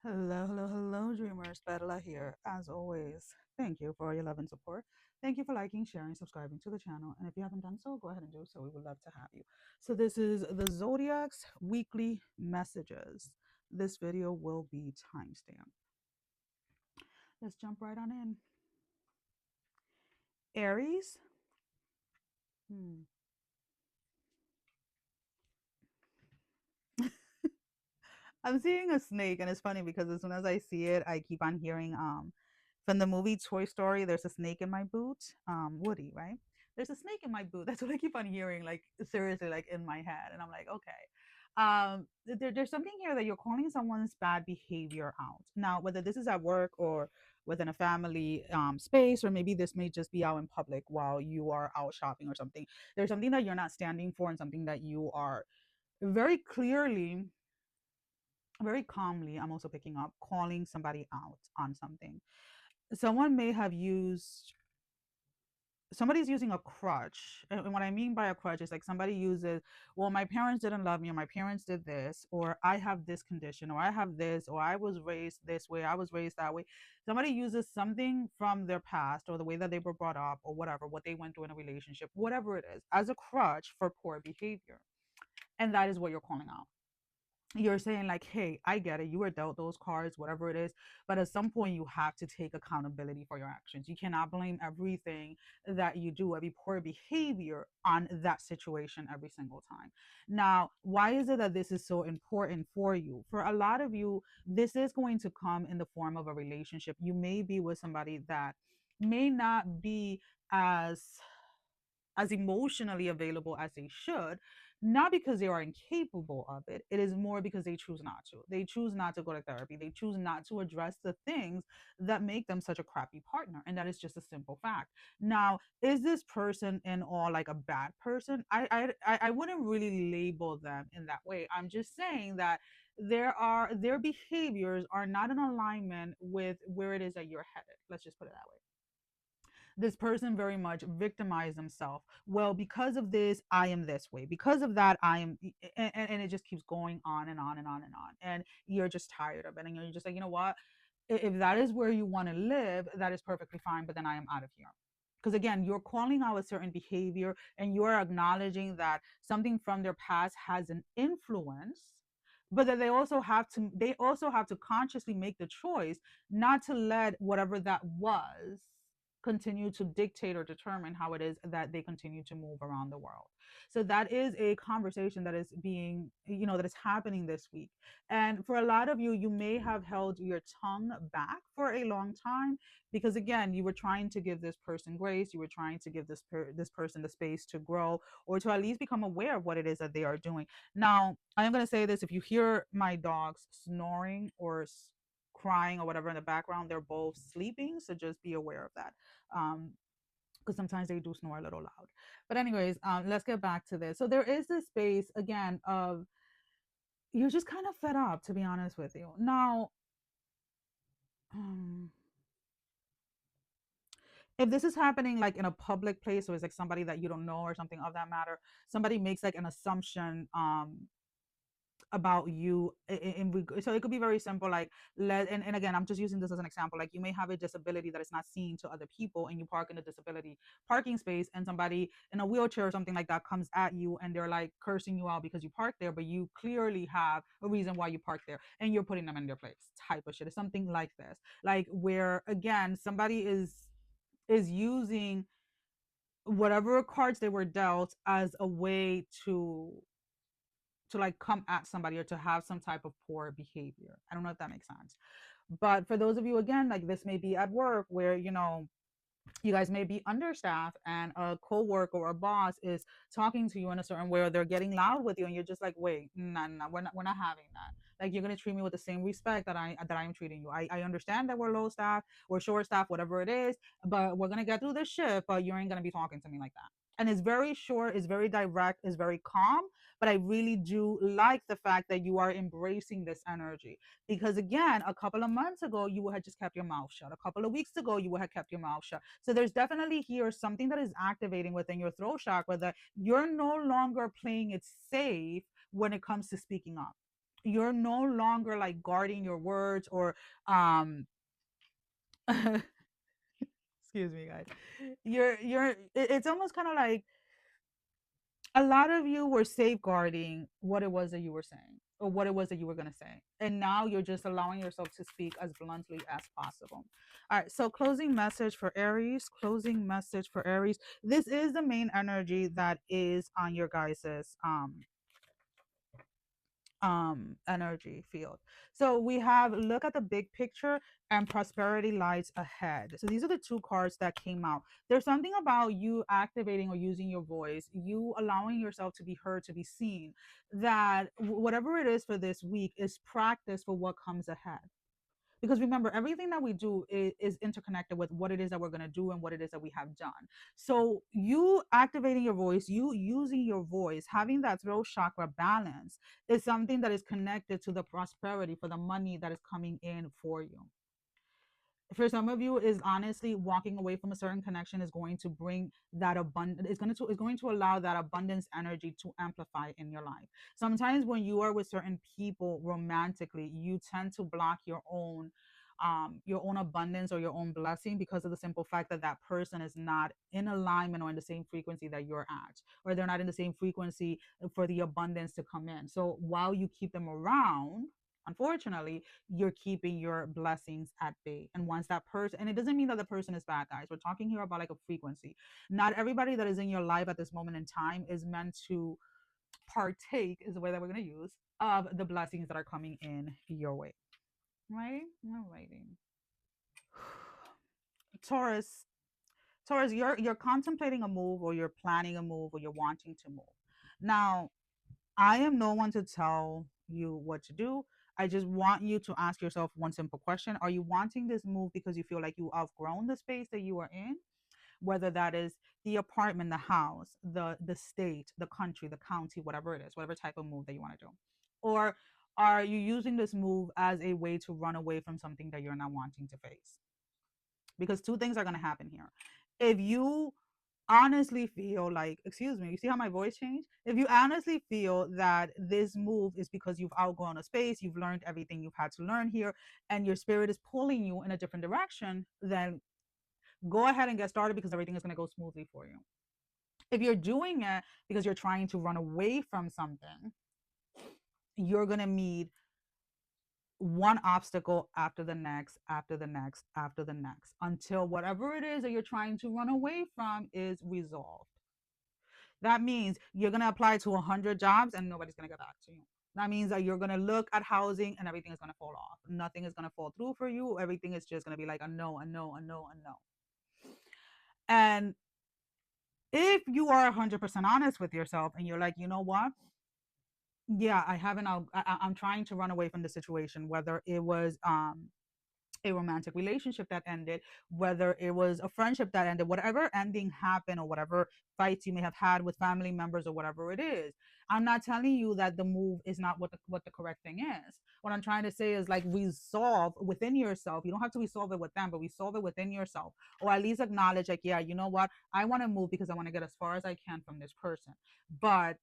Hello, hello, hello, dreamers. Perla here. As always, thank you for your love and support. Thank you for liking, sharing, subscribing to the channel. And if you haven't done so, go ahead and do so. We would love to have you. So, this is the Zodiac's Weekly Messages. This video will be timestamped. Let's jump right on in. Aries. Hmm. I'm seeing a snake, and it's funny because as soon as I see it, I keep on hearing from the movie Toy Story, there's a snake in my boot. Woody, right? There's a snake in my boot. That's what I keep on hearing, like seriously, like in my head. And I'm like, okay. There's something here that you're calling someone's bad behavior out. Now, whether this is at work or within a family space, or maybe this may just be out in public while you are out shopping or something. There's something that you're not standing for and something that you are very clearly, very calmly, I'm also picking up, calling somebody out on something. Someone may have used somebody's using a crutch. And what I mean by a crutch is like somebody uses, well, my parents didn't love me, or my parents did this, or I have this condition, or I have this, or I was raised this way, I was raised that way. Somebody uses something from their past or the way that they were brought up or whatever, what they went through in a relationship, whatever it is, as a crutch for poor behavior. And that is what you're calling out. You're saying like, hey, I get it, you were dealt those cards, whatever it is, but at some point you have to take accountability for your actions. You cannot blame everything that you do, every poor behavior, on that situation every single time. Now, why is it that this is so important for you? For a lot of you, this is going to come in the form of a relationship. You may be with somebody that may not be as emotionally available as they should, not because they are incapable of it. It is more because they choose not to. They choose not to go to therapy. They choose not to address the things that make them such a crappy partner. And that is just a simple fact. Now, is this person in all like a bad person? I wouldn't really label them in that way. I'm just saying that their behaviors are not in alignment with where it is that you're headed. Let's just put it that way. This person very much victimized themselves. Well, because of this, I am this way. Because of that, I am, and it just keeps going on and on and on and on. And you're just tired of it. And you're just like, you know what? If that is where you want to live, that is perfectly fine. But then I am out of here. Because again, you're calling out a certain behavior and you're acknowledging that something from their past has an influence, but that they also have to consciously make the choice not to let whatever that was continue to dictate or determine how it is that they continue to move around the world. So that is a conversation that is being, that is happening this week. And for a lot of you, you may have held your tongue back for a long time because again, you were trying to give this person grace, you were trying to give this person the space to grow or to at least become aware of what it is that they are doing. Now, I am going to say this: if you hear my dogs snoring or crying or whatever in the background, they're both sleeping, so just be aware of that. Because sometimes they do snore a little loud. But anyways, let's get back to this. So there is this space again of you're just kind of fed up, to be honest with you. Now, um, if this is happening like in a public place, or it's like somebody that you don't know or something of that matter, somebody makes like an assumption about you so it could be very simple, like and again, I'm just using this as an example. Like, you may have a disability that is not seen to other people, and you park in a disability parking space, and somebody in a wheelchair or something like that comes at you, and they're like cursing you out because you parked there, but you clearly have a reason why you parked there, and you're putting them in their place. Type of shit is something like this, like where again somebody is using whatever cards they were dealt as a way to like come at somebody or to have some type of poor behavior. I don't know if that makes sense. But for those of you, again, like this may be at work where, you guys may be understaffed and a co-worker or a boss is talking to you in a certain way, or they're getting loud with you, and you're just like, wait, no, no, we're not having that. Like, you're going to treat me with the same respect that I'm treating you. I understand that we're low staff, we're short staff, whatever it is, but we're going to get through this shift, but you ain't going to be talking to me like that. And it's very short, it's very direct, it's very calm, but I really do like the fact that you are embracing this energy. Because again, a couple of months ago, you had just kept your mouth shut. A couple of weeks ago, you would have kept your mouth shut. So there's definitely here something that is activating within your throat chakra, that you're no longer playing it safe when it comes to speaking up. You're no longer like guarding your words or um excuse me guys. It's almost kind of like a lot of you were safeguarding what it was that you were saying or what it was that you were going to say. And now you're just allowing yourself to speak as bluntly as possible. All right. So, closing message for Aries. Closing message for Aries. This is the main energy that is on your guys's energy field. So we have look at the big picture and prosperity lies ahead. So these are the two cards that came out. There's something about you activating or using your voice, you allowing yourself to be heard, to be seen, that whatever it is for this week is practice for what comes ahead. Because remember, everything that we do is interconnected with what it is that we're going to do and what it is that we have done. So you activating your voice, you using your voice, having that throat chakra balance is something that is connected to the prosperity, for the money that is coming in for you. For some of you, is honestly walking away from a certain connection is going to bring that abundance. It's going to allow that abundance energy to amplify in your life. Sometimes when you are with certain people romantically, you tend to block your own abundance or your own blessing, because of the simple fact that that person is not in alignment or in the same frequency that you're at, or they're not in the same frequency for the abundance to come in. So while you keep them around, unfortunately, you're keeping your blessings at bay. And once that person, and it doesn't mean that the person is bad, guys. We're talking here about like a frequency. Not everybody that is in your life at this moment in time is meant to partake, is the way that we're going to use, of the blessings that are coming in your way. Right? All righty. Taurus, Taurus, you're contemplating a move, or you're planning a move, or you're wanting to move. Now, I am no one to tell you what to do. I just want you to ask yourself one simple question. Are you wanting this move because you feel like you outgrown the space that you are in? Whether that is the apartment, the house, the state, the country, the county, whatever it is, whatever type of move that you want to do. Or are you using this move as a way to run away from something that you're not wanting to face? Because two things are going to happen here. If you honestly feel like, excuse me, you see how my voice changed? If you honestly feel that this move is because you've outgrown a space, you've learned everything you've had to learn here, and your spirit is pulling you in a different direction, then go ahead and get started, because everything is going to go smoothly for you. If you're doing it because you're trying to run away from something, you're going to meet one obstacle after the next, after the next, after the next, until whatever it is that you're trying to run away from is resolved. That means you're going to apply to 100 jobs and nobody's going to get back to you. That means that you're going to look at housing and everything is going to fall off. Nothing is going to fall through for you. Everything is just going to be like a no, a no, a no, a no. And if you are 100% honest with yourself and you're like, you know what? Yeah, I haven't, I'm trying to run away from the situation, whether it was a romantic relationship that ended, whether it was a friendship that ended, whatever ending happened, or whatever fights you may have had with family members, or whatever it is. I'm not telling you that the move is not what the correct thing is. What I'm trying to say is, like, resolve within yourself. You don't have to resolve it with them, but resolve it within yourself, or at least acknowledge, like, yeah, you know what? I want to move because I want to get as far as I can from this person, but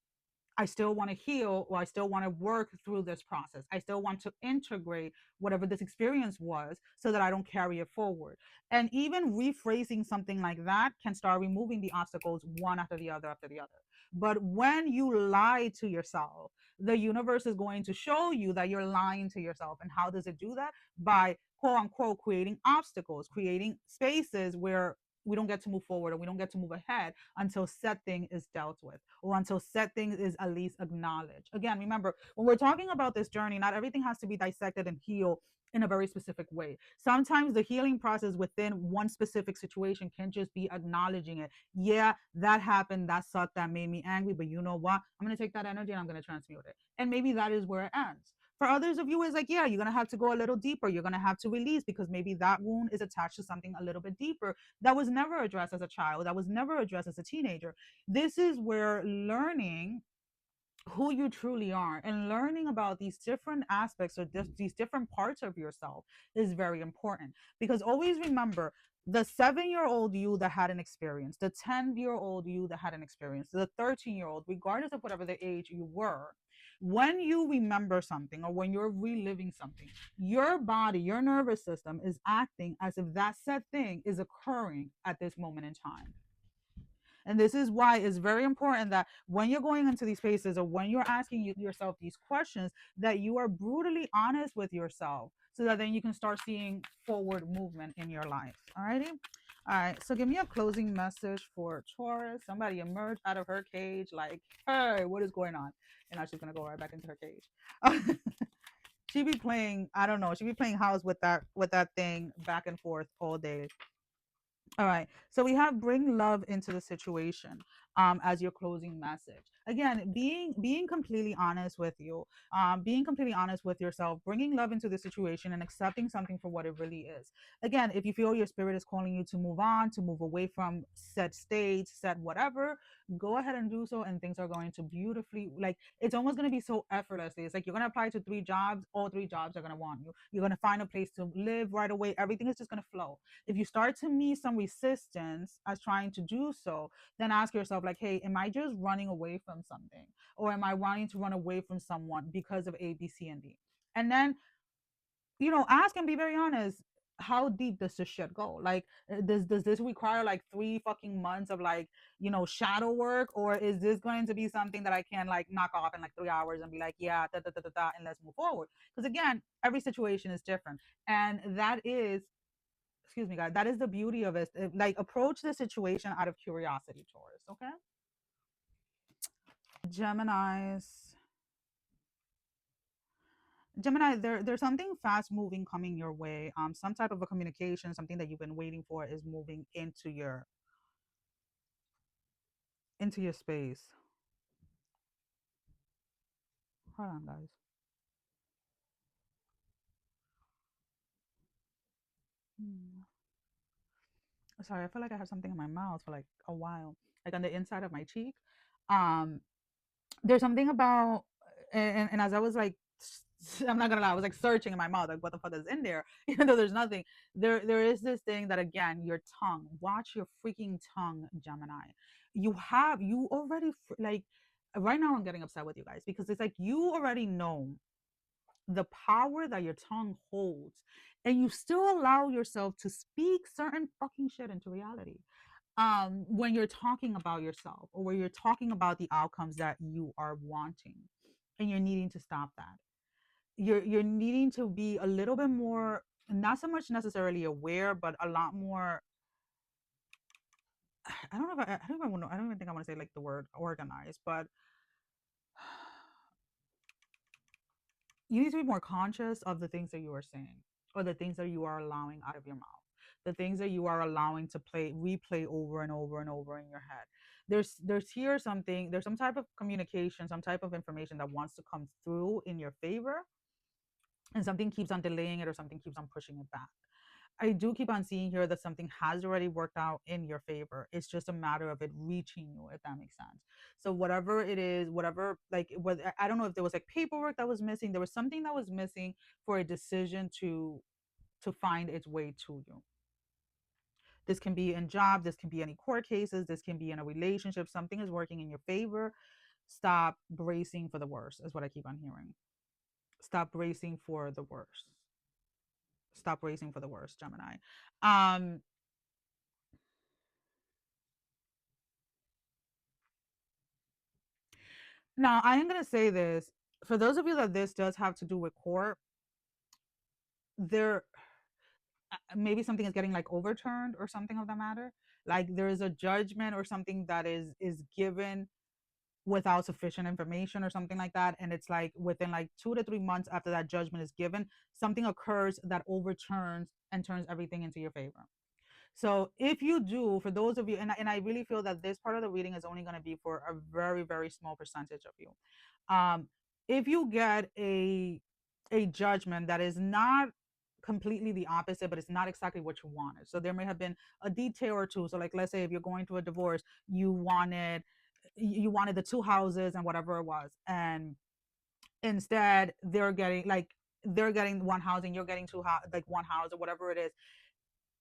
I still want to heal, or I still want to work through this process. I still want to integrate whatever this experience was so that I don't carry it forward. And even rephrasing something like that can start removing the obstacles one after the other after the other. But when you lie to yourself, the universe is going to show you that you're lying to yourself. And how does it do that? By quote unquote creating obstacles, creating spaces where we don't get to move forward, or we don't get to move ahead until said thing is dealt with, or until said thing is at least acknowledged. Again, remember, when we're talking about this journey, not everything has to be dissected and healed in a very specific way. Sometimes the healing process within one specific situation can just be acknowledging it. Yeah, that happened, that sucked, that made me angry, but you know what? I'm going to take that energy and I'm going to transmute it. And maybe that is where it ends. For others of you, it's like, yeah, you're going to have to go a little deeper. You're going to have to release, because maybe that wound is attached to something a little bit deeper that was never addressed as a child, that was never addressed as a teenager. This is where learning who you truly are and learning about these different aspects, or these different parts of yourself, is very important. Because always remember, the 7-year-old you that had an experience, the 10-year-old you that had an experience, the 13-year-old, regardless of whatever the age you were, When you remember something or when you're reliving something, your body, your nervous system is acting as if that said thing is occurring at this moment in time. And this is why it's very important that when you're going into these spaces or when you're asking yourself these questions, that you are brutally honest with yourself so that then you can start seeing forward movement in your life. Alrighty. All right. So give me a closing message for Taurus. Somebody emerged out of her cage, like, hey, what is going on? And now she's gonna go right back into her cage. She be playing, I don't know, she be playing house with that thing back and forth all day. All right. So we have bring love into the situation as your closing message. Again, being completely honest with you, being completely honest with yourself, bringing love into the situation and accepting something for what it really is. Again, if you feel your spirit is calling you to move on, to move away from said stage, said whatever, go ahead and do so, and things are going to beautifully, like, it's almost going to be so effortlessly. It's like you're going to apply to 3 jobs, all 3 jobs are going to want you. You're going to find a place to live right away. Everything is just going to flow. If you start to meet some resistance as trying to do so, then ask yourself, like, hey, am I just running away from something? Or am I wanting to run away from someone because of A, B, C, and D? And then, ask and be very honest. How deep does this shit go? Like, does this require like 3 fucking months of, like, shadow work, or is this going to be something that I can like knock off in like 3 hours and be like, yeah, da da da da da, and let's move forward? Because again, every situation is different, and that is, excuse me, guys, that is the beauty of it. Like, approach the situation out of curiosity, Taurus. Okay. Gemini's. Gemini, there's something fast moving coming your way. Some type of a communication, something that you've been waiting for, is moving into your space. Hold on, guys. Hmm. Sorry, I feel like I have something in my mouth for like a while, like on the inside of my cheek. Um, there's something about, and as I was like, I'm not gonna lie, I was like searching in my mouth, like, what the fuck is in there? Even though there's nothing. There is this thing that, again, your tongue. Watch your freaking tongue, Gemini. You already, like, right now I'm getting upset with you guys because it's like you already know the power that your tongue holds, and you still allow yourself to speak certain fucking shit into reality when you're talking about yourself, or when you're talking about the outcomes that you are wanting, and you're needing to stop that. You're needing to be a little bit more, not so much necessarily aware, but a lot more. I don't know if I don't even I don't even think I want to say like the word organized, but you need to be more conscious of the things that you are saying, or the things that you are allowing out of your mouth, the things that you are allowing to replay over and over and over in your head. There's some type of communication, some type of information that wants to come through in your favor, and something keeps on delaying it, or something keeps on pushing it back. I do keep on seeing here that something has already worked out in your favor. It's just a matter of it reaching you, if that makes sense. So whatever it is, whatever, like, whether, I don't know if there was like paperwork that was missing, there was something that was missing for a decision to find its way to you. This can be in job, this can be any court cases, this can be in a relationship. Something is working in your favor. Stop bracing for the worst, is what I keep on hearing. Stop bracing for the worst. Stop bracing for the worst, Gemini. Um, Now, I am going to say this. For those of you that this does have to do with court, there maybe something is getting like overturned or something of that matter. Like, there is a judgment or something that is given without sufficient information or something like that, and it's like within like 2 to 3 months after that judgment is given, something occurs that overturns and turns everything into your favor. So if you do, for those of you, and I really feel that this part of the reading is only going to be for a very, very small percentage of you. If you get a judgment that is not completely the opposite, but it's not exactly what you wanted. So there may have been a detail or two. So like, let's say if you're going through a divorce, you wanted the 2 houses and whatever it was, and instead they're getting 1 house and you're getting like 1 house or whatever it is.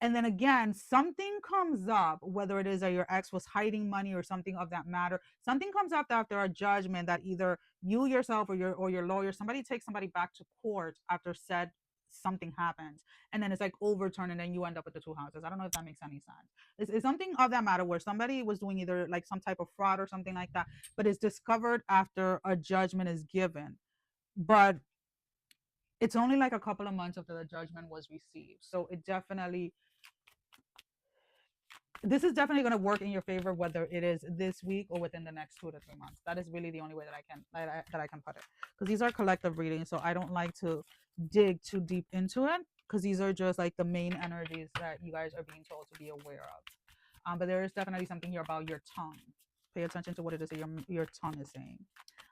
And then again, something comes up, whether it is that your ex was hiding money or something of that matter. Something comes up after a judgment that either you yourself or your lawyer, somebody takes somebody back to court after said something happens, and then it's like overturned, and then you end up with the two houses. I don't know if that makes any sense. It's something of that matter where somebody was doing either like some type of fraud or something like that, but it's discovered after a judgment is given. But it's only like a couple of months after the judgment was received, so it definitely, this is definitely going to work in your favor, whether it is this week or within the next 2 to 3 months. That is really the only way that I can put it, because these are collective readings, so I don't like to dig too deep into it, because these are just like the main energies that you guys are being told to be aware of. But there is definitely something here about your tongue. Pay attention to what it is that your tongue is saying.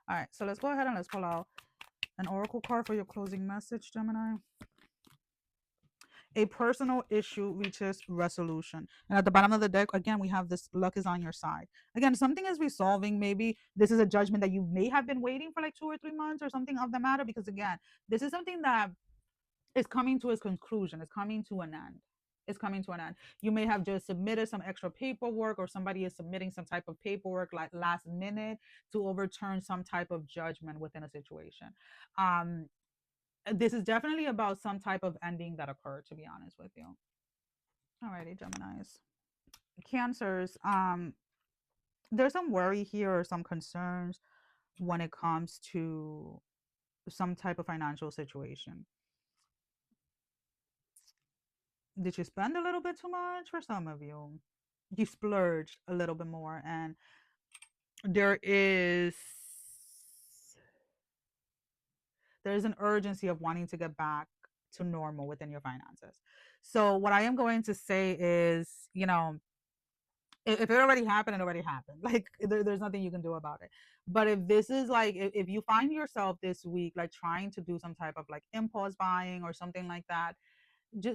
All right, so let's go ahead and let's pull out an oracle card for your closing message, Gemini. A personal issue reaches resolution. And at the bottom of the deck, again, we have this luck is on your side. Again, something is resolving. Maybe this is a judgment that you may have been waiting for like 2 or 3 months or something of the matter, because again, this is something that is coming to its conclusion. It's coming to an end. It's coming to an end. You may have just submitted some extra paperwork, or somebody is submitting some type of paperwork like last minute to overturn some type of judgment within a situation. Um, this is definitely about some type of ending that occurred, to be honest with you. Alrighty, Geminis. Cancers, there's some worry here or some concerns when it comes to some type of financial situation. Did you spend a little bit too much? For some of you, you splurged a little bit more, and there is an urgency of wanting to get back to normal within your finances. So what I am going to say is, if it already happened, it already happened. Like there's nothing you can do about it. But if this is like, if you find yourself this week like trying to do some type of like impulse buying or something like that,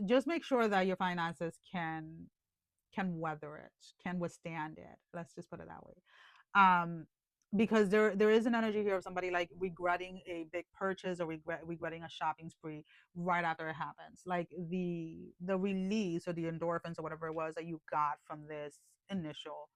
just make sure that your finances can weather it, can withstand it. Let's just put it that way. Um, because there is an energy here of somebody like regretting a big purchase, or regretting a shopping spree right after it happens. Like the release or the endorphins or whatever it was that you got from this initial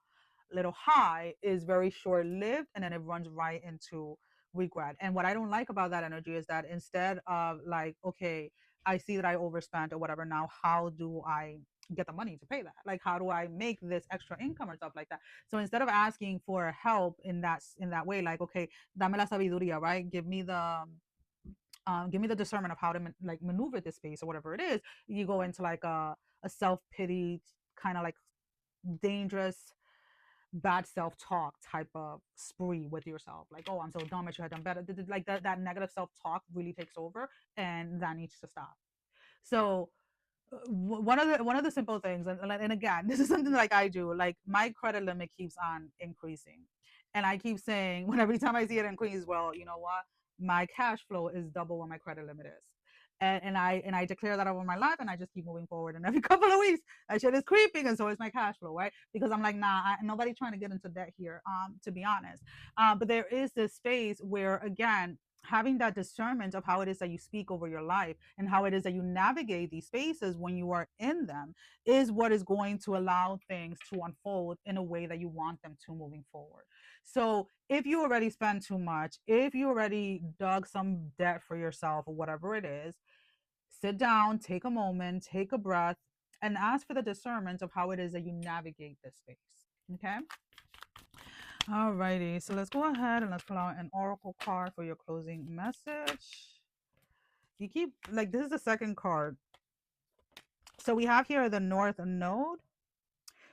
little high is very short lived, and then it runs right into regret. And what I don't like about that energy is that instead of like, okay, I see that I overspent or whatever, now how do I get the money to pay that? Like, how do I make this extra income or stuff like that? So instead of asking for help in that way, like, okay, dame la sabiduría, right? Give me the discernment of how to like maneuver this space or whatever it is. You go into like a self-pity kind of like dangerous bad self-talk type of spree with yourself, like, oh, I'm so dumb, I should have done better. Like that negative self-talk really takes over, and that needs to stop. So one of the simple things, and again, this is something like I do, like my credit limit keeps on increasing, and I keep saying, when every time I see it increase, well, you know what, my cash flow is double what my credit limit is. And I declare that over my life, and I just keep moving forward. And every couple of weeks, that shit is creeping, and so is my cash flow, right? Because I'm like, nah, nobody trying to get into debt here, to be honest. But there is this space where, again, having that discernment of how it is that you speak over your life and how it is that you navigate these spaces when you are in them is what is going to allow things to unfold in a way that you want them to moving forward. So if you already spend too much, if you already dug some debt for yourself or whatever it is, sit down, take a moment, take a breath, and ask for the discernment of how it is that you navigate this space. Okay. Alrighty, so let's go ahead and let's pull out an oracle card for your closing message. You keep, like, this is the second card. So we have here the North Node.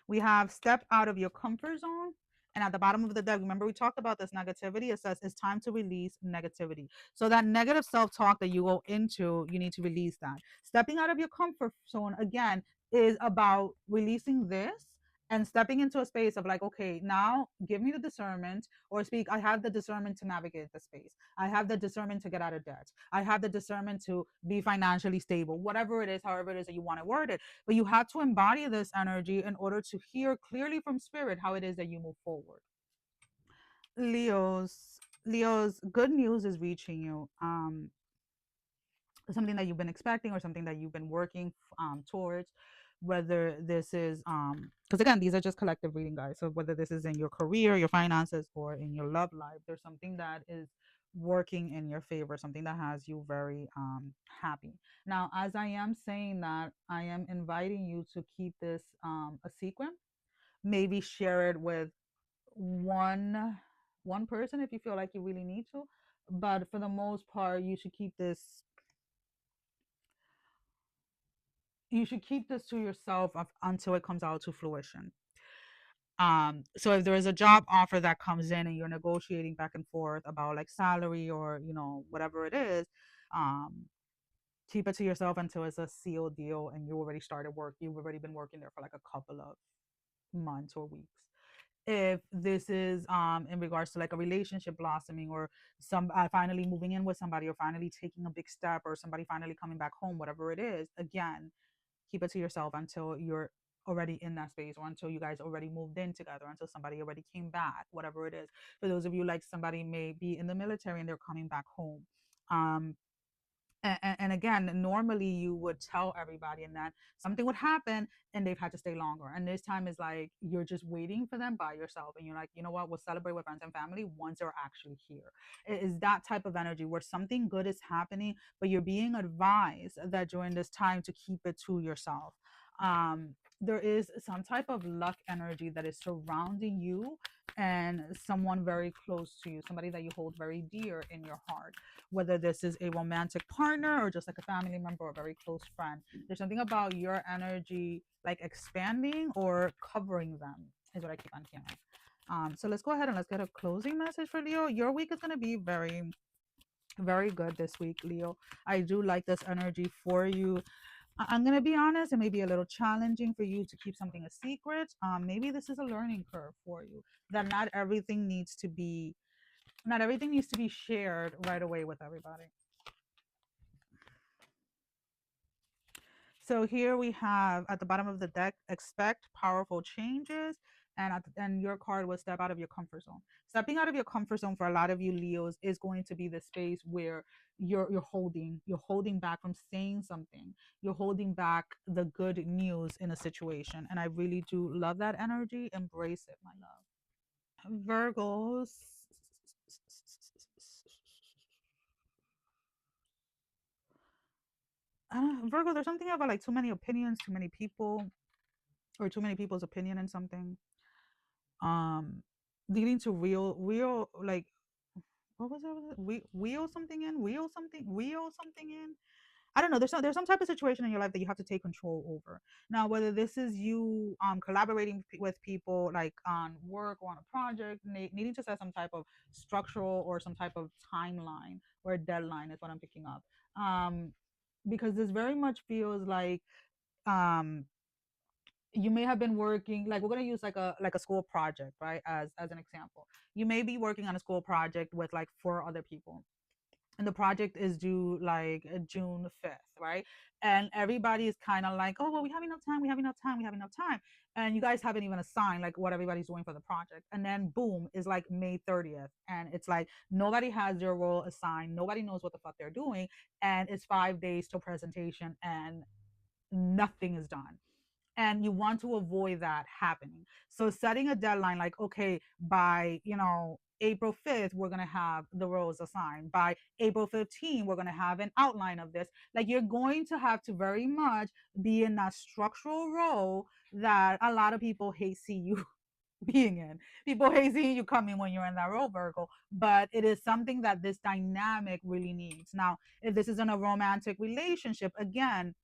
We have step out of your comfort zone. And at the bottom of the deck, remember we talked about this negativity. It says it's time to release negativity. So that negative self-talk that you go into, you need to release that. Stepping out of your comfort zone, again, is about releasing this and stepping into a space of like, okay, now give me the discernment, or speak, I have the discernment to navigate the space. I have the discernment to get out of debt. I have the discernment to be financially stable, whatever it is, however it is that you want to word it. But you have to embody this energy in order to hear clearly from spirit how it is that you move forward. Leo's good news is reaching you. Something that you've been expecting or something that you've been working towards whether this is because again, these are just collective reading, guys. So whether this is in your career, your finances, or in your love life, there's something that is working in your favor, something that has you very happy. Now, as I am saying that, I am inviting you to keep this a secret. Maybe share it with one one person if you feel like you really need to, but for the most part, you should keep this to yourself until it comes out to fruition. So if there is a job offer that comes in and you're negotiating back and forth about like salary or whatever it is, um keep it to yourself until it's a sealed deal and you already started work. You've already been working there for like a couple of months or weeks. If this is in regards to like a relationship blossoming, or some finally moving in with somebody, or finally taking a big step, or somebody finally coming back home, whatever it is, again, keep it to yourself until you're already in that space, or until you guys already moved in together, until somebody already came back, whatever it is. For those of you, like, somebody may be in the military and they're coming back home. um and again, normally you would tell everybody, and that something would happen and they've had to stay longer, and this time is like you're just waiting for them by yourself, and you're like, you know what, we'll celebrate with friends and family once they're actually here. It is that type of energy where something good is happening, but you're being advised that during this time to keep it to yourself. There is some type of luck energy that is surrounding you and someone very close to you, somebody that you hold very dear in your heart, whether this is a romantic partner or just like a family member or a very close friend. There's something about your energy like expanding or covering them, is what I keep on hearing. So let's go ahead and let's get a closing message for Leo. Your week is going to be very, very good this week, Leo. I do like this energy for you. I'm going to be honest, it may be a little challenging for you to keep something a secret. Maybe this is a learning curve for you, that not everything needs to be shared right away with everybody. So here we have at the bottom of the deck, expect powerful changes. And your card was step out of your comfort zone. Stepping out of your comfort zone for a lot of you Leos is going to be the space where you're holding back from saying something. You're holding back the good news in a situation. And I really do love that energy. Embrace it, my love. Virgos. Virgo, there's something about like too many opinions, too many people, or too many people's opinion in something, um leading to real like, what was it, wheel something in. I don't know, there's some type of situation in your life that you have to take control over. Now, whether this is you collaborating with people like on work or on a project, needing to set some type of structural or some type of timeline or a deadline is what I'm picking up. Because this very much feels like, um you may have been working, like, we're going to use like a school project, right, as an example. You may be working on a school project with like four other people, and the project is due like June 5th, right? And everybody is kind of like, oh well, we have enough time, we have enough time, we have enough time. And you guys haven't even assigned like what everybody's doing for the project, and then boom is like May 30th, and it's like nobody has their role assigned, nobody knows what the fuck they're doing, and it's 5 days till presentation and nothing is done. And you want to avoid that happening. So setting a deadline like, okay, by, April 5th, we're going to have the roles assigned. By April 15th, we're going to have an outline of this. Like, you're going to have to very much be in that structural role that a lot of people hate see you being in. People hate seeing you coming when you're in that role, Virgo, but it is something that this dynamic really needs. Now, if this isn't a romantic relationship, again,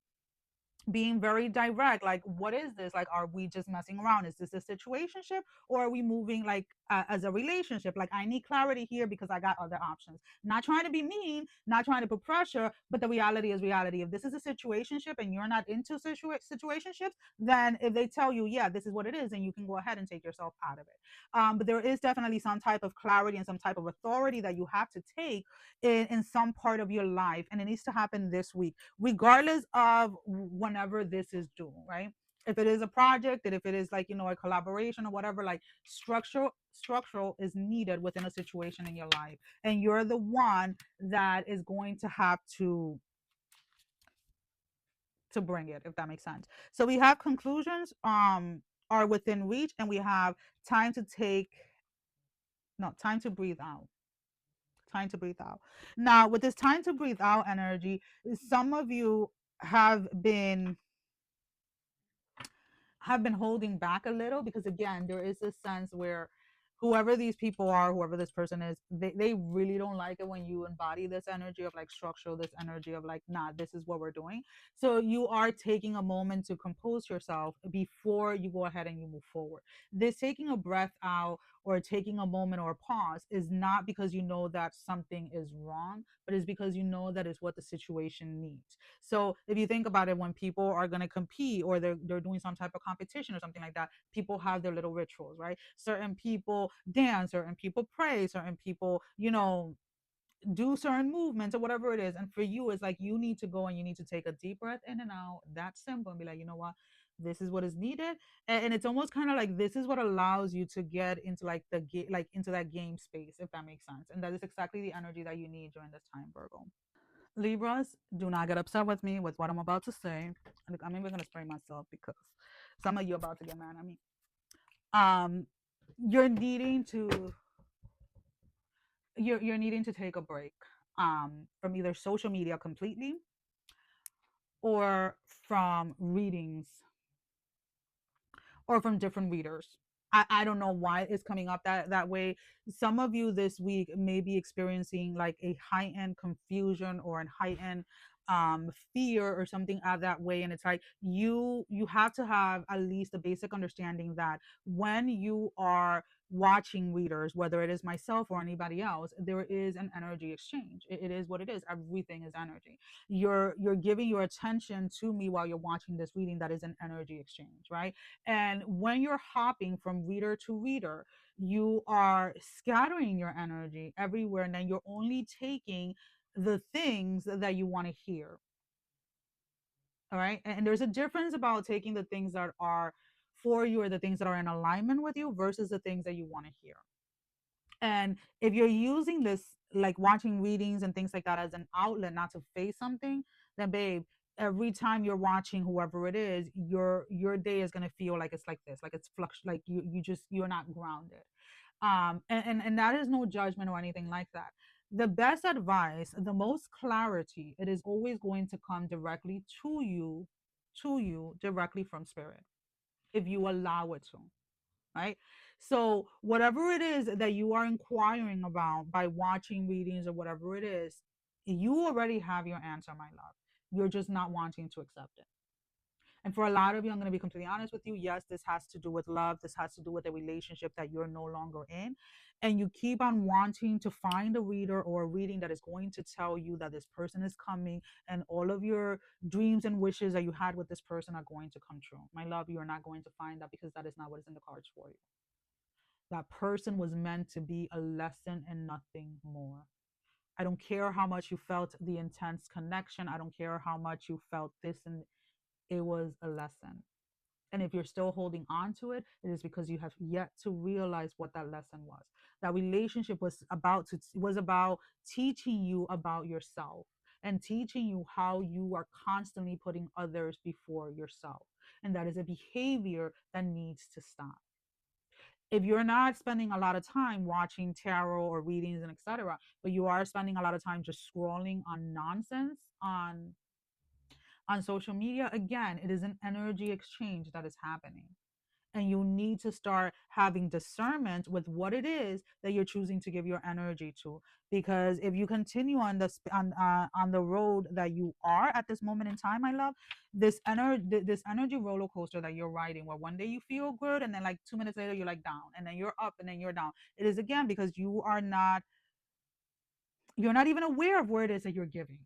being very direct, like, what is this, like, are we just messing around, is this a situationship, or are we moving like as a relationship? Like, I need clarity here because I got other options. Not trying to be mean, not trying to put pressure, but the reality is reality. If this is a situationship and you're not into situationships, then if they tell you, yeah, this is what it is, and you can go ahead and take yourself out of it. But there is definitely some type of clarity and some type of authority that you have to take in some part of your life, and it needs to happen this week, regardless of whenever this is due, right? If it is a project, and if it is like, a collaboration or whatever, like, structural is needed within a situation in your life, and you're the one that is going to have to to bring it, if that makes sense. So we have conclusions are within reach, and we have time to take no time to breathe out. Time to breathe out. Now, with this time to breathe out energy, some of you have been holding back a little, because again, there is this sense where whoever these people are, whoever this person is, they really don't like it when you embody this energy of like structure, this energy of like, nah, this is what we're doing. So you are taking a moment to compose yourself before you go ahead and you move forward. This taking a breath out or taking a moment or a pause is not because you know that something is wrong, but it's because you know that is what the situation needs. So if you think about it, when people are going to compete or they're doing some type of competition or something like that, people have their little rituals, right? Certain people dance, certain people pray, certain people, do certain movements or whatever it is. And for you, it's like you need to go and you need to take a deep breath in and out. That's simple, and be like, you know what? This is what is needed. And it's almost kind of like this is what allows you to get into like like into that game space, if that makes sense. And that is exactly the energy that you need during this time, Virgo. Libras, do not get upset with me with what I'm about to say. I'm even gonna spray myself because some of you are about to get mad at me. Um, you're needing to you're needing to take a break from either social media completely or from readings or from different readers. I don't know why it's coming up that way. Some of you this week may be experiencing like a heightened confusion or an heightened fear or something out that way. And it's like you have to have at least a basic understanding that when you are watching readers, whether it is myself or anybody else, there is an energy exchange. It is what it is. Everything is energy. You're giving your attention to me while you're watching this reading. That is an energy exchange, right? And when you're hopping from reader to reader, you are scattering your energy everywhere, and then you're only taking the things that you want to hear. All right. And there's a difference about taking the things that are for you or the things that are in alignment with you versus the things that you want to hear. And if you're using this, like watching readings and things like that, as an outlet, not to face something, then babe, every time you're watching whoever it is, your day is gonna feel like it's like this, like it's flux, like you're not grounded. And that is no judgment or anything like that. The best advice, the most clarity, it is always going to come directly to you directly from spirit, if you allow it to, right? So, whatever it is that you are inquiring about by watching readings or whatever it is, you already have your answer, my love. You're just not wanting to accept it. And for a lot of you, I'm going to be completely honest with you. Yes, this has to do with love. This has to do with a relationship that you're no longer in. And you keep on wanting to find a reader or a reading that is going to tell you that this person is coming and all of your dreams and wishes that you had with this person are going to come true. My love, you're not going to find that, because that is not what is in the cards for you. That person was meant to be a lesson and nothing more. I don't care how much you felt the intense connection. I don't care how much you felt this, and it was a lesson. And if you're still holding on to it, it is because you have yet to realize what that lesson was. That relationship was about teaching you about yourself and teaching you how you are constantly putting others before yourself. And that is a behavior that needs to stop. If you're not spending a lot of time watching tarot or readings and etc., but you are spending a lot of time just scrolling on nonsense on social media, again, it is an energy exchange that is happening. And you need to start having discernment with what it is that you're choosing to give your energy to. Because if you continue on on the road that you are at this moment in time, my love, this energy roller coaster that you're riding, where one day you feel good and then like 2 minutes later you're like down, and then you're up and then you're down. It is again because you're not even aware of where it is that you're giving.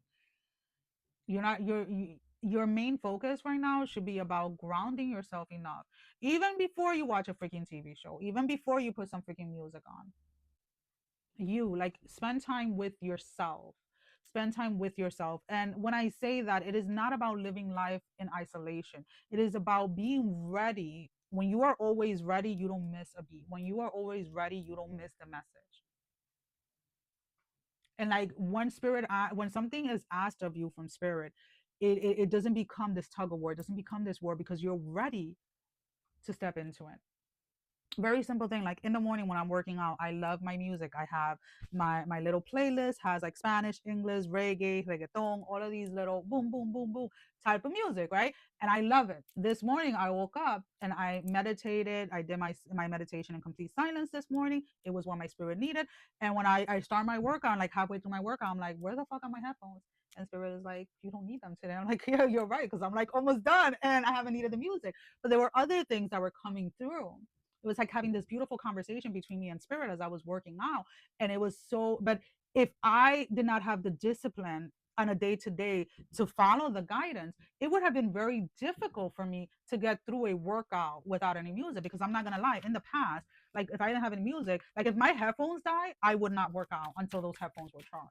You're not your main focus right now should be about grounding yourself enough, even before you watch a freaking TV show, even before you put some freaking music on. You like spend time with yourself. Spend time with yourself. And when I say that, it is not about living life in isolation. It is about being ready. When you are always ready, you don't miss a beat. When you are always ready, you don't miss the message. And like when something is asked of you from spirit, it doesn't become this tug of war, it doesn't become this war, because you're ready to step into it. Very simple thing, like in the morning when I'm working out, I love my music. I have my little playlist, has like Spanish, English, reggae, reggaeton, all of these little boom boom boom boom type of music, right? And I love it. This morning I woke up and I meditated. I did my meditation in complete silence this morning. It was what my spirit needed. And when I start my workout, like halfway through my workout, I'm like, where the fuck are my headphones? And spirit is like, you don't need them today. I'm like, yeah, you're right, because I'm like almost done and I haven't needed the music. But there were other things that were coming through. It was like having this beautiful conversation between me and spirit as I was working out. And it was so, but if I did not have the discipline on a day to day to follow the guidance, it would have been very difficult for me to get through a workout without any music. Because I'm not going to lie, in the past, like if I didn't have any music, like if my headphones die, I would not work out until those headphones were charged.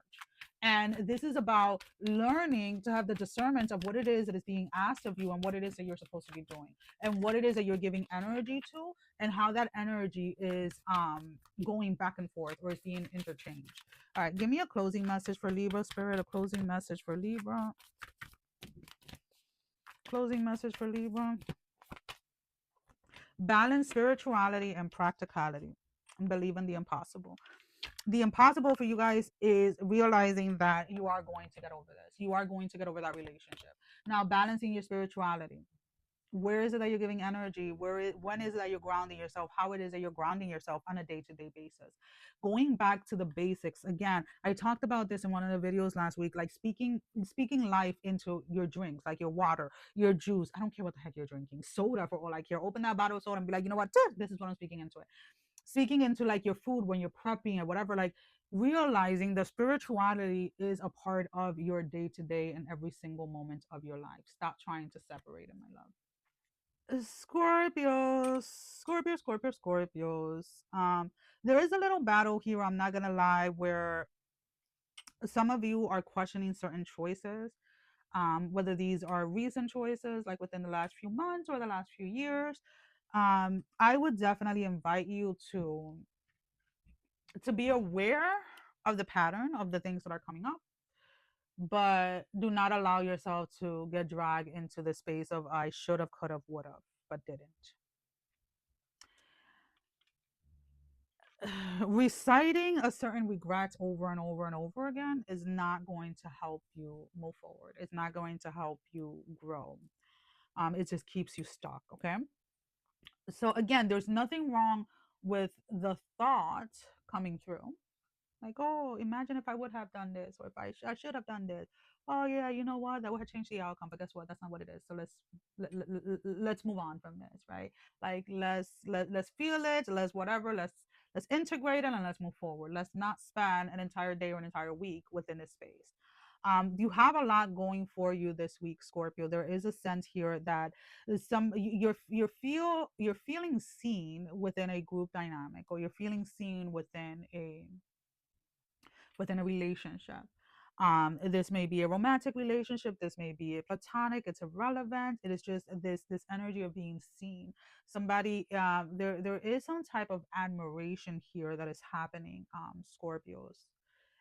And this is about learning to have the discernment of what it is that is being asked of you and what it is that you're supposed to be doing and what it is that you're giving energy to and how that energy is going back and forth or is being interchanged. All right, give me a closing message for Libra, Spirit, a closing message for Libra. Closing message for Libra. Balance spirituality and practicality and believe in the impossible. The impossible for you guys is realizing that you are going to get over this. You are going to get over that relationship. Now, balancing your spirituality. Where is it that you're giving energy? When is it that you're grounding yourself? How it is that you're grounding yourself on a day-to-day basis? Going back to the basics again. I talked about this in one of the videos last week, like speaking life into your drinks, like your water, your juice. I don't care what the heck you're drinking. Soda for all I care. Open that bottle of soda and be like, you know what? This is what I'm speaking into it. Speaking into like your food when you're prepping or whatever, like realizing that spirituality is a part of your day-to-day and every single moment of your life. Stop trying to separate it, my love. Scorpios, Scorpios. There is a little battle here, I'm not gonna lie, where some of you are questioning certain choices, whether these are recent choices, like within the last few months or the last few years. I would definitely invite you to be aware of the pattern of the things that are coming up, but do not allow yourself to get dragged into the space of I should have, could have, would have, but didn't. Reciting a certain regret over and over and over again is not going to help you move forward. It's not going to help you grow. It just keeps you stuck. Okay. So again, there's nothing wrong with the thought coming through. Like, oh, imagine if I would have done this, or if I should have done this. Oh yeah, you know what? That would have changed the outcome. But guess what? That's not what it is. So let's move on from this, right? Like let's feel it. Let's whatever. Let's integrate it and let's move forward. Let's not span an entire day or an entire week within this space. You have a lot going for you this week, Scorpio. There is a sense here that you're feeling seen within a group dynamic, or you're feeling seen within a relationship. This may be a romantic relationship, this may be a platonic, it's irrelevant. It is just this energy of being seen. Somebody, there is some type of admiration here that is happening, Scorpios.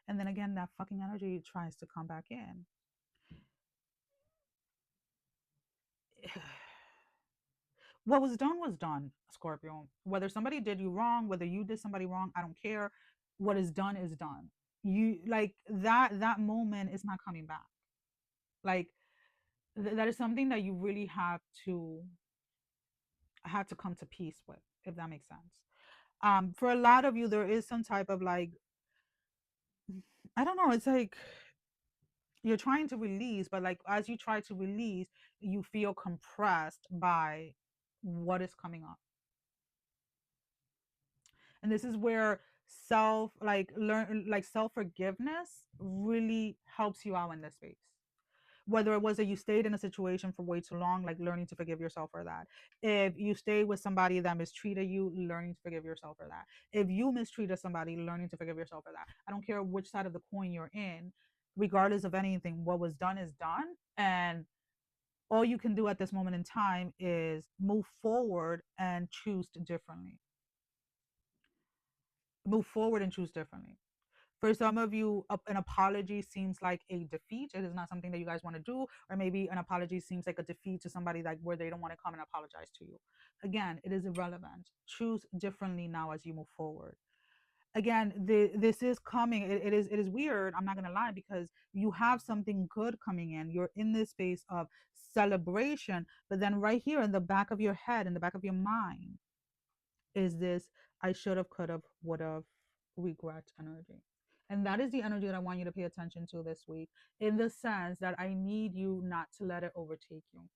And then again, that fucking energy tries to come back in. What was done, Scorpio. Whether somebody did you wrong, whether you did somebody wrong, I don't care. What is done is done. You like that moment is not coming back. Like that is something that you really have to come to peace with, if that makes sense. For a lot of you, there is some type of like, I don't know, it's like you're trying to release, but like as you try to release, you feel compressed by what is coming up. And this is where self forgiveness really helps you out in this space. Whether it was that you stayed in a situation for way too long, like learning to forgive yourself for that. If you stayed with somebody that mistreated you, learning to forgive yourself for that. If you mistreated somebody, learning to forgive yourself for that. I don't care which side of the coin you're in, regardless of anything, what was done is done. And all you can do at this moment in time is move forward and choose differently. Move forward and choose differently. For some of you, an apology seems like a defeat. It is not something that you guys want to do, or maybe an apology seems like a defeat to somebody, like where they don't want to come and apologize to you. Again, it is irrelevant. Choose differently now as you move forward. Again, this is coming. It is weird. I'm not gonna lie, because you have something good coming in. You're in this space of celebration, but then right here in the back of your head, in the back of your mind, is this I should have, could have, would have, regret energy. And that is the energy that I want you to pay attention to this week, in the sense that I need you not to let it overtake you.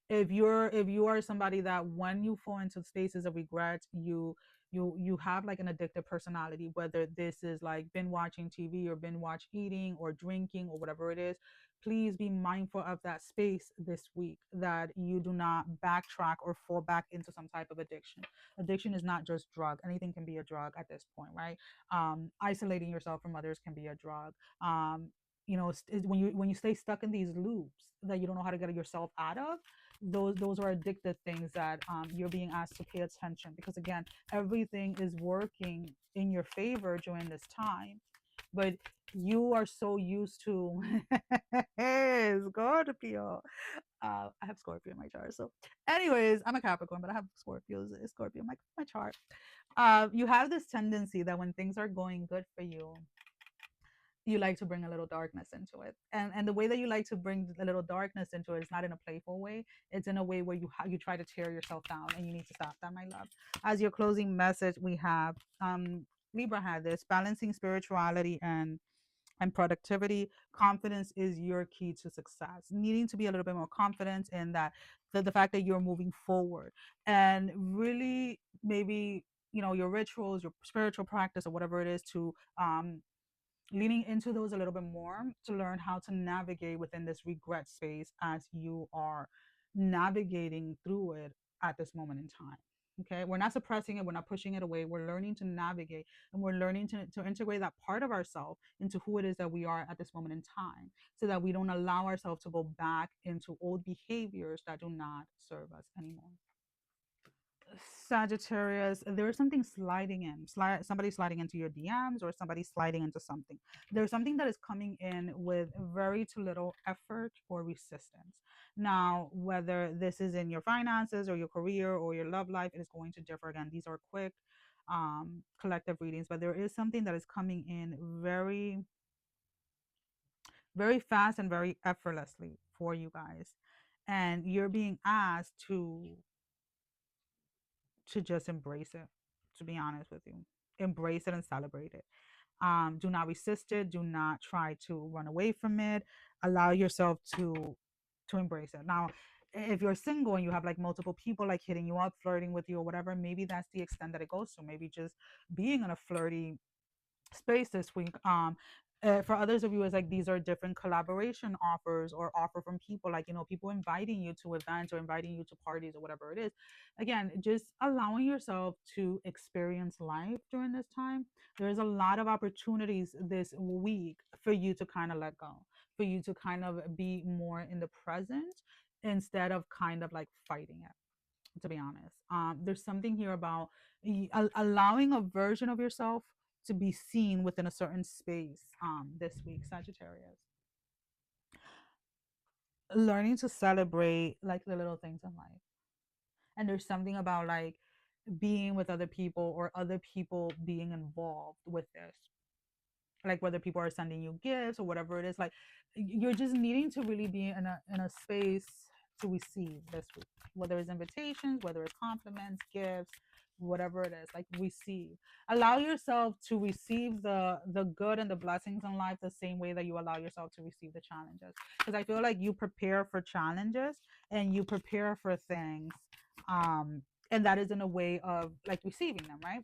If you are somebody that when you fall into spaces of regret, you have like an addictive personality, whether this is like binge watching TV or binge watch eating or drinking or whatever it is, please be mindful of that space this week, that you do not backtrack or fall back into some type of addiction. Addiction is not just drug. Anything can be a drug at this point, right? Isolating yourself from others can be a drug. When you stay stuck in these loops that you don't know how to get yourself out of, those are addictive things that you're being asked to pay attention, because again, everything is working in your favor during this time, but you are so used to Scorpio. I have Scorpio in my chart. So anyways, I'm a Capricorn, but I have Scorpio in my chart. You have this tendency that when things are going good for you, you like to bring a little darkness into it, and the way that you like to bring a little darkness into it is not in a playful way. It's in a way where you try to tear yourself down, and you need to stop that, my love. As your closing message, we have Libra had this: balancing spirituality and productivity. Confidence is your key to success. Needing to be a little bit more confident in that, the fact that you're moving forward, and really maybe your rituals, your spiritual practice, or whatever it is, to leaning into those a little bit more, to learn how to navigate within this regret space as you are navigating through it at this moment in time. Okay, we're not suppressing it, we're not pushing it away, we're learning to navigate, and we're learning to integrate that part of ourselves into who it is that we are at this moment in time, so that we don't allow ourselves to go back into old behaviors that do not serve us anymore. Sagittarius, there's something sliding in, somebody sliding into your DMs, or somebody sliding into something. There's something that is coming in with very too little effort or resistance. Now, whether this is in your finances or your career or your love life, it is going to differ. Again, these are quick collective readings, but there is something that is coming in very, very fast and very effortlessly for you guys. And you're being asked to just embrace it, to be honest with you. Embrace it and celebrate it. Do not resist it. Do not try to run away from it. Allow yourself to embrace it. Now, if you're single and you have like multiple people like hitting you up, flirting with you, or whatever, maybe that's the extent that it goes to. Maybe just being in a flirty space this week. For others of you, it's like these are different collaboration offers, or offer from people, like people inviting you to events or inviting you to parties or whatever it is. Again, just allowing yourself to experience life during this time. There's a lot of opportunities this week for you to kind of let go, for you to kind of be more in the present, instead of kind of like fighting it, to be honest. There's something here about allowing a version of yourself to be seen within a certain space this week, Sagittarius. Learning to celebrate like the little things in life. And there's something about like being with other people, or other people being involved with this, like whether people are sending you gifts or whatever it is. Like you're just needing to really be in a space to receive this week, whether it's invitations, whether it's compliments, gifts, whatever it is. Like receive, allow yourself to receive the good and the blessings in life the same way that you allow yourself to receive the challenges, because I feel like you prepare for challenges and you prepare for things, and that is in a way of like receiving them, right?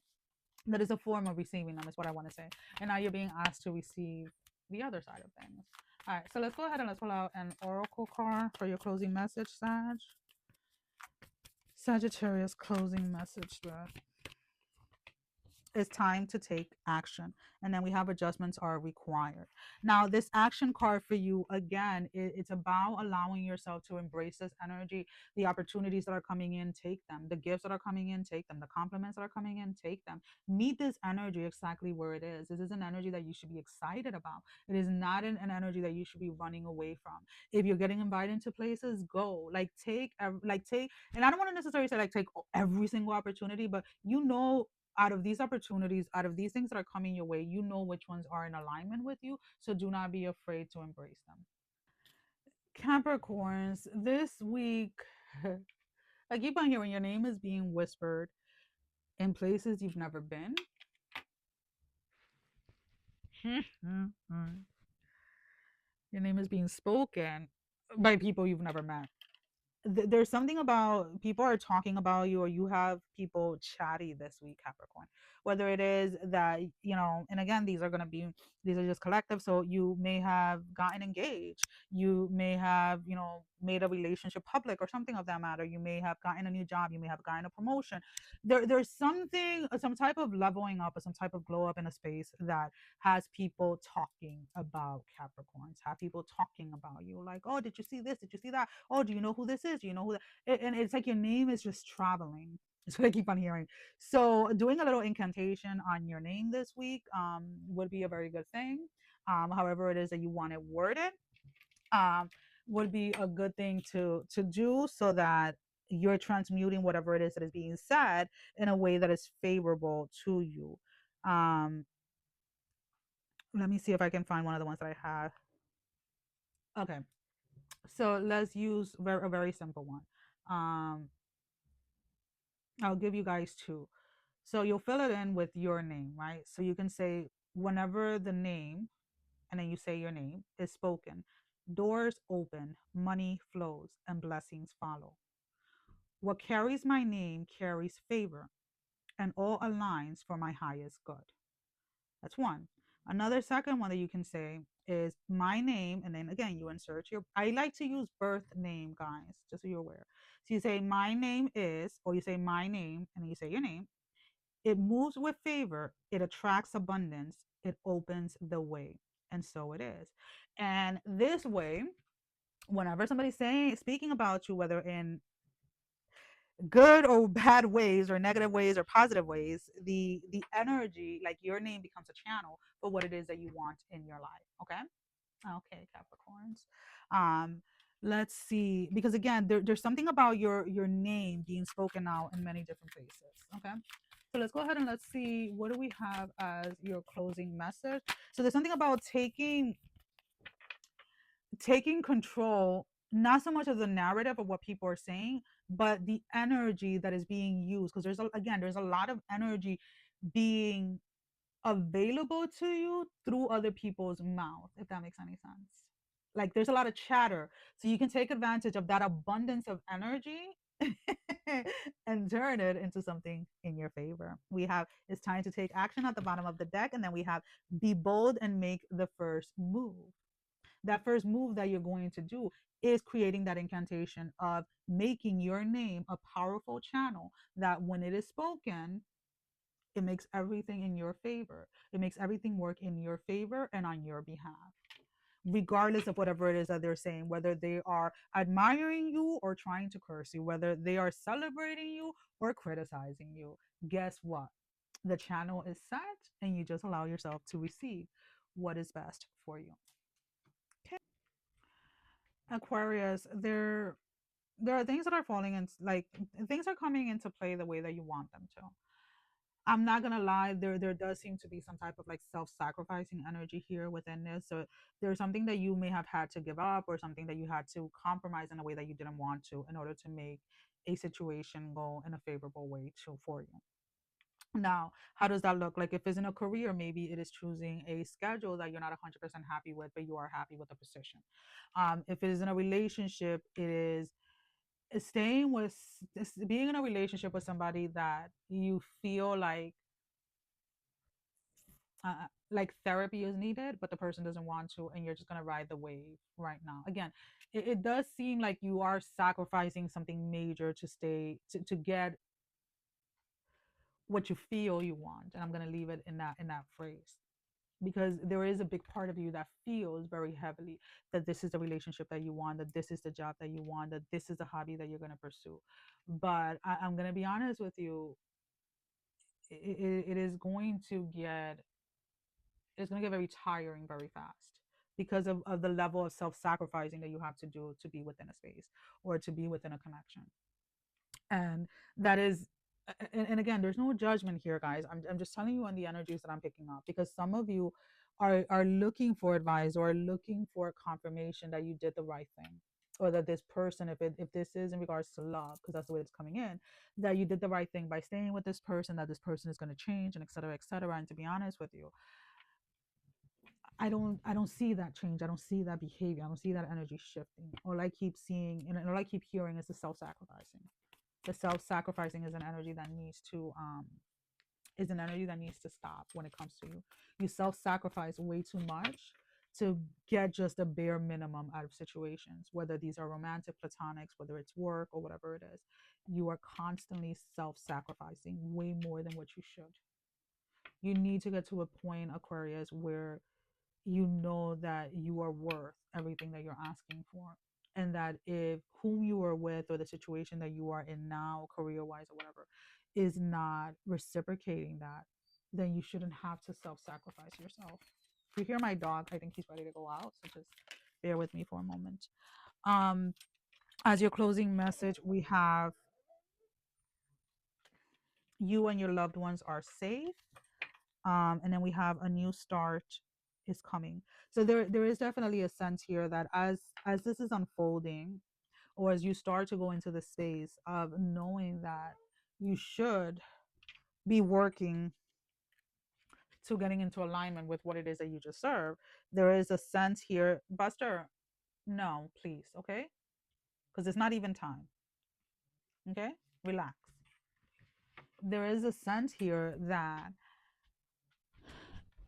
That is a form of receiving them, is what I want to say. And now you're being asked to receive the other side of things. All right, so let's go ahead and let's pull out an oracle card for your closing message, Sagittarius closing message. it's time to take action. And then we have adjustments are required. Now, this action card for you, again, it's about allowing yourself to embrace this energy. The opportunities that are coming in, take them. The gifts that are coming in, take them. The compliments that are coming in, take them. Meet this energy exactly where it is. This is an energy that you should be excited about. It is not an energy that you should be running away from. If you're getting invited to places, go. Take, and I don't want to necessarily say like take every single opportunity, but out of these opportunities, out of these things that are coming your way, you know which ones are in alignment with you. So do not be afraid to embrace them. Capricorns, this week, I keep on hearing your name is being whispered in places you've never been. Your name is being spoken by people you've never met. There's something about people are talking about you, or you have people chatty this week, Capricorn, whether it is that, and again, these are just collective. So you may have gotten engaged, you may have, made a relationship public or something of that matter, you may have gotten a new job, you may have gotten a promotion. There's something, some type of leveling up or some type of glow up in a space that has people talking about Capricorns, have people talking about you, like, oh, did you see this, did you see that, oh, do you know who this is, do you know who and it's like your name is just traveling. That's what I keep on hearing. So doing a little incantation on your name this week would be a very good thing. However it is that you want it worded, um, would be a good thing to do, so that you're transmuting whatever it is that is being said in a way that is favorable to you. um, Let me see if I can find one of the ones that I have. Okay, so let's use a very simple one. um, I'll give you guys two. So you'll fill it in with your name, right? So you can say, whenever the name, and then you say your name, is spoken, doors open, money flows, and blessings follow. What carries my name carries favor, and all aligns for my highest good. That's one. Another second one that you can say is my name, and then again, you insert your, I like to use birth name, guys, just so you're aware. So you say, my name is, or you say my name, and then you say your name. It moves with favor, it attracts abundance, it opens the way. And so it is. And this way, whenever somebody's speaking about you, whether in good or bad ways, or negative ways or positive ways, the energy, like your name, becomes a channel for what it is that you want in your life. Okay. Okay, Capricorns. um let's see, because again, there's something about your name being spoken out in many different places. Okay, so let's go ahead and let's see, what do we have as your closing message. So there's something about taking control, not so much of the narrative of what people are saying, but the energy that is being used, because there's a lot of energy being available to you through other people's mouth, if that makes any sense. Like, there's a lot of chatter, so you can take advantage of that abundance of energy and turn it into something in your favor. We have, it's time to take action at the bottom of the deck, and then we have, be bold and make the first move. That first move that you're going to do is creating that incantation of making your name a powerful channel that when it is spoken, it makes everything in your favor. It makes everything work in your favor and on your behalf, regardless of whatever it is that they're saying, whether they are admiring you or trying to curse you, whether they are celebrating you or criticizing you. Guess what? The channel is set, and you just allow yourself to receive what is best for you. Okay. Aquarius, there are things that are falling in, like, things are coming into play the way that you want them to. I'm not gonna lie, there does seem to be some type of like self-sacrificing energy here within this. So there's something that you may have had to give up, or something that you had to compromise in a way that you didn't want to, in order to make a situation go in a favorable way for you. Now, how does that look? Like, if it's in a career, maybe it is choosing a schedule that you're not 100% happy with, but you are happy with the position. If it is in a relationship, it is staying with being in a relationship with somebody that you feel like therapy is needed, but the person doesn't want to, and you're just going to ride the wave right now. Again, it does seem like you are sacrificing something major to stay to get what you feel you want. And I'm going to leave it in that phrase, because there is a big part of you that feels very heavily that this is the relationship that you want, that this is the job that you want, that this is the hobby that you're going to pursue. But I'm going to be honest with you, it is going to get, it's going to get very tiring very fast, because of the level of self-sacrificing that you have to do to be within a space or to be within a connection. And that is, and again, there's no judgment here, guys. I'm just telling you on the energies that I'm picking up, because some of you are looking for advice or looking for confirmation that you did the right thing, or that this person, if this is in regards to love, because that's the way it's coming in, that you did the right thing by staying with this person, that this person is going to change, and et cetera, et cetera. And to be honest with you, I don't see that change. I don't see that behavior. I don't see that energy shifting. All I keep seeing and all I keep hearing is the self-sacrificing. The self-sacrificing is an energy that needs to stop when it comes to you. You self-sacrifice way too much to get just a bare minimum out of situations, whether these are romantic, platonics, whether it's work or whatever it is. You are constantly self-sacrificing way more than what you should. You need to get to a point, Aquarius, where you know that you are worth everything that you're asking for, and that if whom you are with or the situation that you are in now, career wise or whatever, is not reciprocating that, then you shouldn't have to self-sacrifice yourself. If you hear my dog, I think he's ready to go out, so just bear with me for a moment. um as your closing message, we have you and your loved ones are safe. And then we have a new start is coming. So there is definitely a sense here that as this is unfolding, or as you start to go into the space of knowing that you should be working to getting into alignment with what it is that you deserve, there is a sense here, Buster, no, please, okay, because it's not even time. Okay, relax. There is a sense here that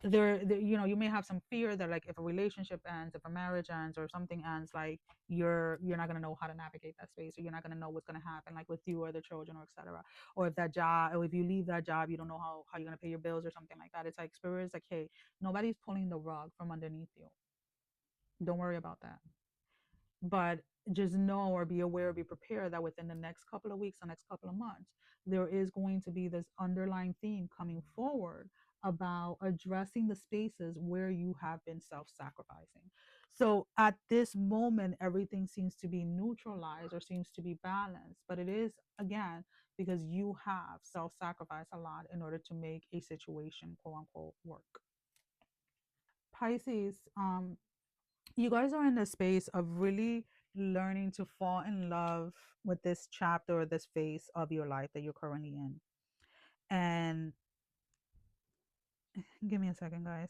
you know, you may have some fear that, like, if a relationship ends, if a marriage ends, or something ends, like, you're not going to know how to navigate that space, or you're not going to know what's going to happen, like with you or the children, or etc. Or if that job, or if you leave that job, you don't know how you're going to pay your bills or something like that. It's like spirit is like, hey, nobody's pulling the rug from underneath you. Don't worry about that. But just know, or be aware, be prepared that within the next couple of weeks, the next couple of months, there is going to be this underlying theme coming forward about addressing the spaces where you have been self-sacrificing. So at this moment, everything seems to be neutralized or seems to be balanced, but it is, again, because you have self-sacrificed a lot in order to make a situation, quote unquote, work. Pisces, you guys are in the space of really learning to fall in love with this chapter or this phase of your life that you're currently in. And give me a second, guys.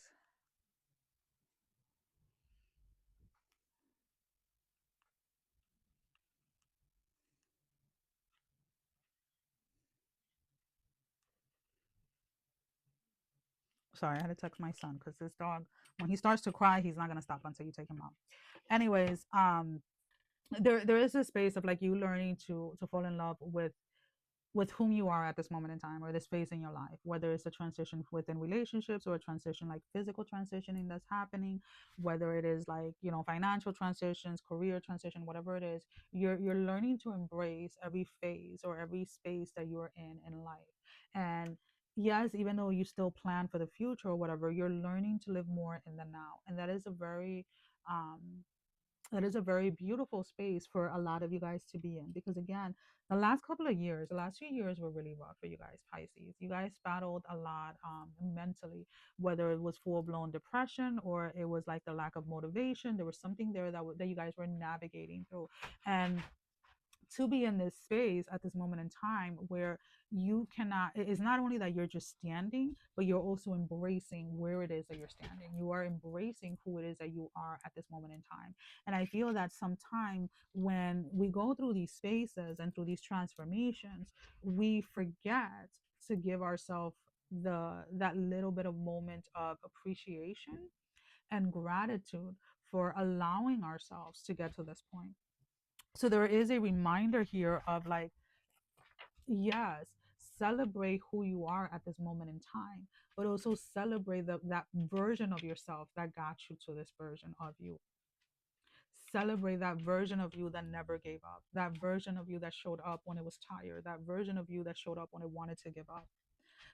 Sorry, I had to text my son because this dog, when he starts to cry, he's not going to stop until you take him out. Anyways, there is a space of, like, you learning to fall in love with whom you are at this moment in time, or this phase in your life, whether it's a transition within relationships, or a transition, like physical transitioning that's happening, whether it is, like, you know, financial transitions, career transition, whatever it is. You're learning to embrace every phase or every space that you're in life. And yes, even though you still plan for the future or whatever, you're learning to live more in the now, and um that is a very beautiful space for a lot of you guys to be in, because again, the last couple of years, the last few years were really rough for you guys, Pisces. You guys battled a lot, mentally, whether it was full-blown depression or it was like the lack of motivation. There was something there that you guys were navigating through. And to be in this space at this moment in time where you cannot, it's not only that you're just standing, but you're also embracing where it is that you're standing. You are embracing who it is that you are at this moment in time. And I feel that sometime when we go through these spaces and through these transformations, we forget to give ourselves that little bit of moment of appreciation and gratitude for allowing ourselves to get to this point. So there is a reminder here of, like, yes, celebrate who you are at this moment in time, but also celebrate that version of yourself that got you to this version of you. Celebrate that version of you that never gave up, that version of you that showed up when it was tired, that version of you that showed up when it wanted to give up,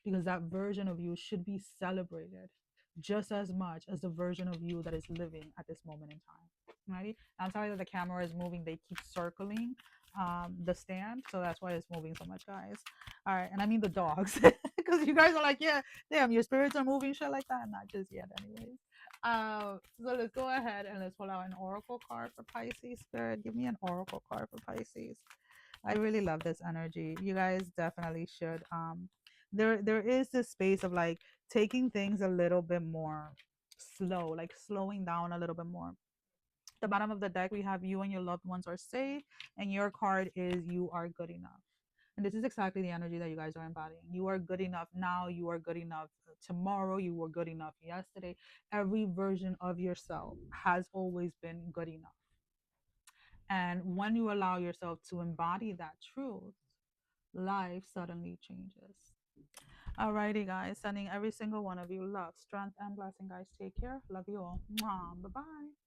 because that version of you should be celebrated just as much as the version of you that is living at this moment in time. Righty? I'm sorry that the camera is moving. They keep circling the stand, so that's why it's moving so much, guys. All right, and I mean the dogs, because you guys are like, yeah, damn, your spirits are moving, shit like that. Not just yet, anyways. So let's go ahead and let's pull out an oracle card for Pisces. Spirit, give me an oracle card for Pisces. I really love this energy. You guys definitely should. There is this space of like taking things a little bit more slow, like slowing down a little bit more. The bottom of the deck, we have you and your loved ones are safe, and your card is you are good enough. And this is exactly the energy that you guys are embodying. You are good enough now. You are good enough tomorrow. You were good enough yesterday. Every version of yourself has always been good enough. And when you allow yourself to embody that truth, life suddenly changes. Alrighty, guys. Sending every single one of you love, strength, and blessing, guys. Take care. Love you all. Bye bye.